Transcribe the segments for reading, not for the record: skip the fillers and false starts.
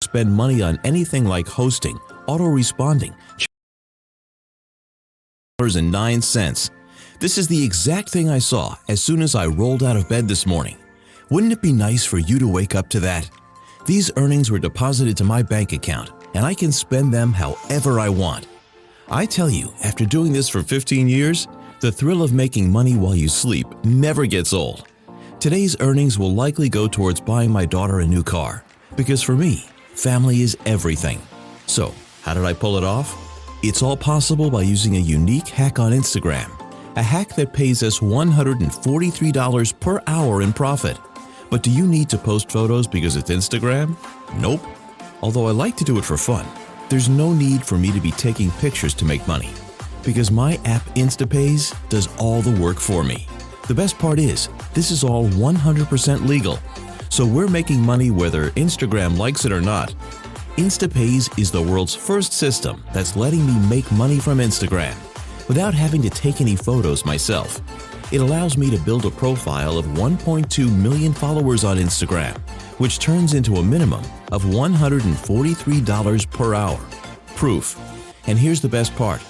spend money on anything like hosting, auto-responding, $9.09. This is the exact thing I saw as soon as I rolled out of bed this morning. Wouldn't it be nice for you to wake up to that? These earnings were deposited to my bank account, and I can spend them however I want. I tell you, after doing this for 15 years, the thrill of making money while you sleep never gets old. Today's earnings will likely go towards buying my daughter a new car, because for me, family is everything. So, how did I pull it off? It's all possible by using a unique hack on Instagram, a hack that pays us $143 per hour in profit. But do you need to post photos because it's Instagram? Nope. Although I like to do it for fun, there's no need for me to be taking pictures to make money, because my app InstaPayz does all the work for me. The best part is, this is all 100% legal. So we're making money whether Instagram likes it or not. InstaPayz is the world's first system that's letting me make money from Instagram without having to take any photos myself. It allows me to build a profile of 1.2 million followers on Instagram, which turns into a minimum of $143 per hour. Proof. And here's the best part.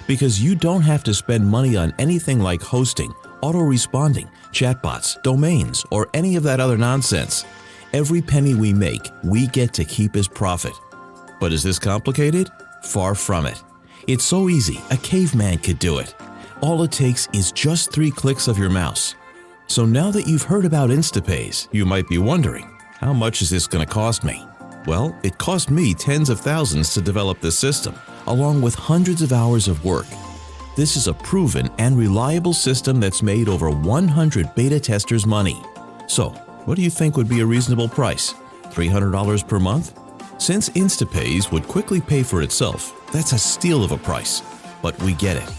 Because you don't have to spend money on anything like hosting, auto-responding, chatbots, domains, or any of that other nonsense. Every penny we make, we get to keep as profit. But is this complicated? Far from it. It's so easy, a caveman could do it. All it takes is just 3 clicks of your mouse. So now that you've heard about InstaPayz, you might be wondering, how much is this going to cost me? Well, it cost me tens of thousands to develop this system, along with hundreds of hours of work. This is a proven and reliable system that's made over 100 beta testers money. So, what do you think would be a reasonable price? $300 per month? Since InstaPayz would quickly pay for itself, that's a steal of a price. But we get it.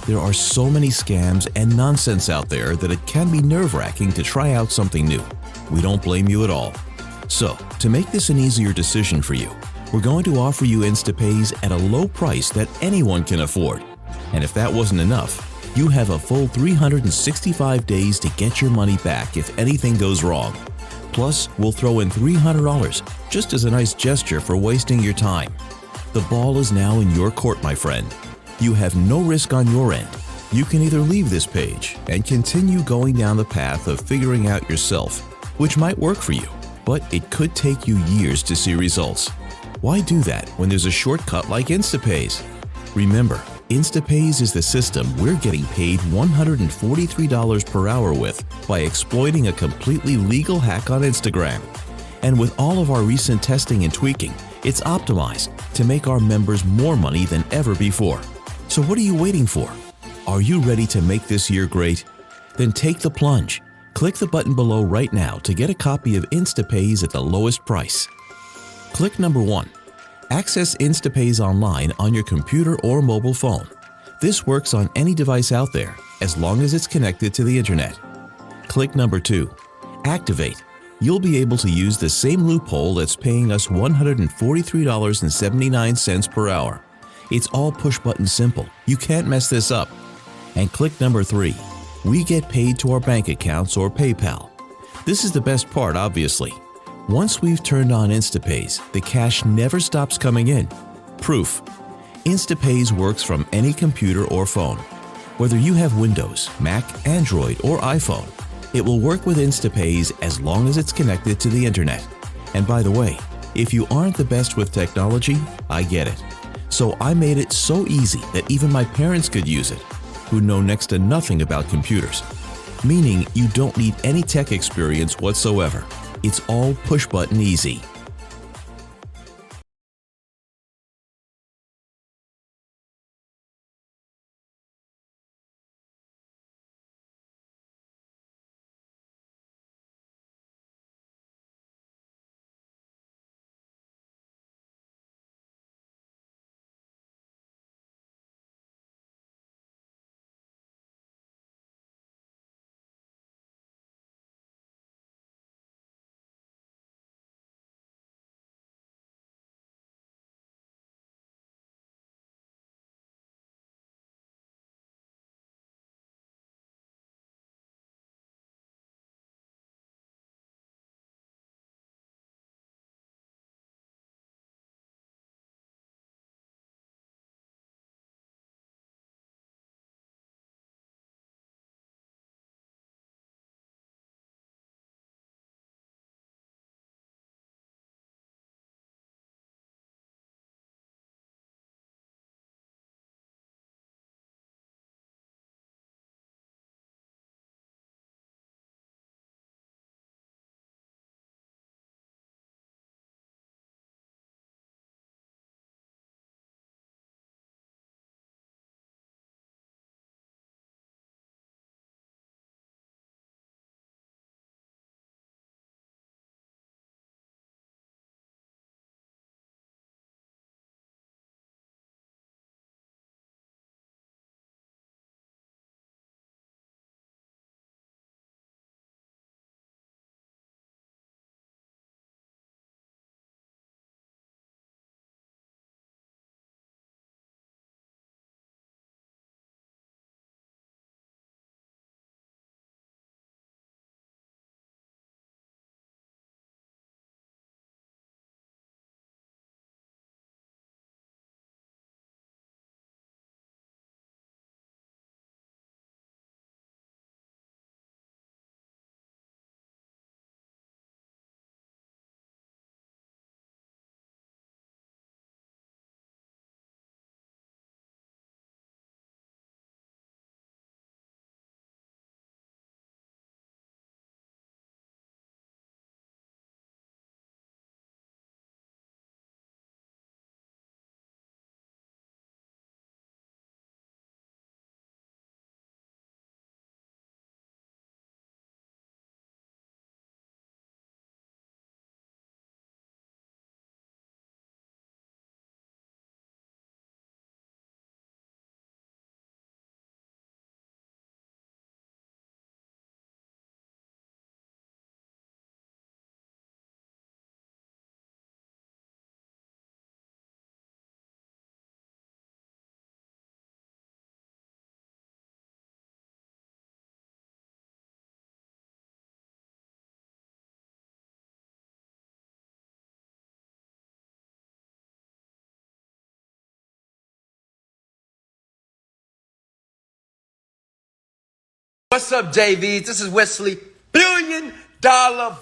There are so many scams and nonsense out there that it can be nerve-wracking to try out something new. We don't blame you at all. So, to make this an easier decision for you, we're going to offer you InstaPayz at a low price that anyone can afford. And if that wasn't enough, you have a full 365 days to get your money back if anything goes wrong. Plus, we'll throw in $300 just as a nice gesture for wasting your time. The ball is now in your court, my friend. You have no risk on your end. You can either leave this page and continue going down the path of figuring out yourself, which might work for you, but it could take you years to see results. Why do that when there's a shortcut like InstaPayz? Remember, InstaPayz is the system we're getting paid $143 per hour with by exploiting a completely legal hack on Instagram. And with all of our recent testing and tweaking, it's optimized to make our members more money than ever before. So what are you waiting for? Are you ready to make this year great? Then take the plunge. Click the button below right now to get a copy of InstaPayz at the lowest price. Click number 1. Access InstaPayz online on your computer or mobile phone. This works on any device out there as long as it's connected to the internet. Click number 2. Activate. You'll be able to use the same loophole that's paying us $143.79 per hour. It's all push-button simple. You can't mess this up. And click number 3. We get paid to our bank accounts or PayPal. This is the best part, obviously. Once we've turned on InstaPayz, the cash never stops coming in. Proof. InstaPayz works from any computer or phone. Whether you have Windows, Mac, Android, or iPhone, it will work with InstaPayz as long as it's connected to the internet. And by the way, if you aren't the best with technology, I get it. So I made it so easy that even my parents could use it, who know next to nothing about computers. Meaning you don't need any tech experience whatsoever. It's all push-button easy. What's up, JVs? This is Wesley, $1 billion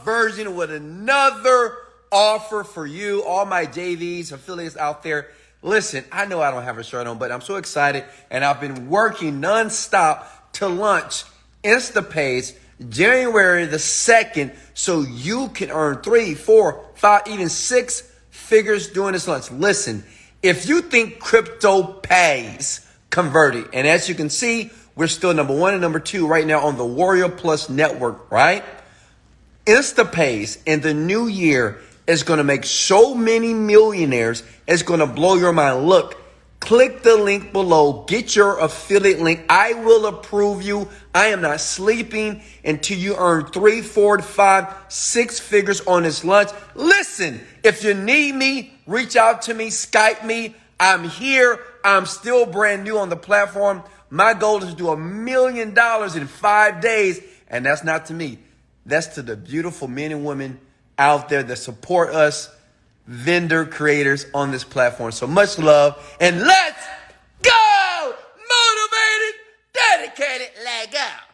version with another offer for you, all my JVs, affiliates out there. Listen, I know I don't have a shirt on, but I'm so excited, and I've been working nonstop to launch InstaPayz January the 2nd, so you can earn 3, 4, 5, even 6 figures doing this launch. Listen, if you think crypto pays, convert it. And as you can see, we're still number 1 and number 2 right now on the Warrior Plus network, right? InstaPayz in the new year is going to make so many millionaires. It's going to blow your mind. Look, click the link below. Get your affiliate link. I will approve you. I am not sleeping until you earn 3, 4, 5, 6 figures on this launch. Listen, if you need me, reach out to me, Skype me. I'm here. I'm still brand new on the platform. My goal is to do $1 million in 5 days. And that's not to me. That's to the beautiful men and women out there that support us, vendor creators on this platform. So much love. And let's go! Motivated, dedicated, leg out.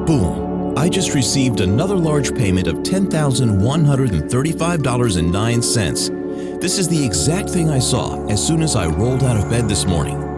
Boom! I just received another large payment of $10,135.09. This is the exact thing I saw as soon as I rolled out of bed this morning.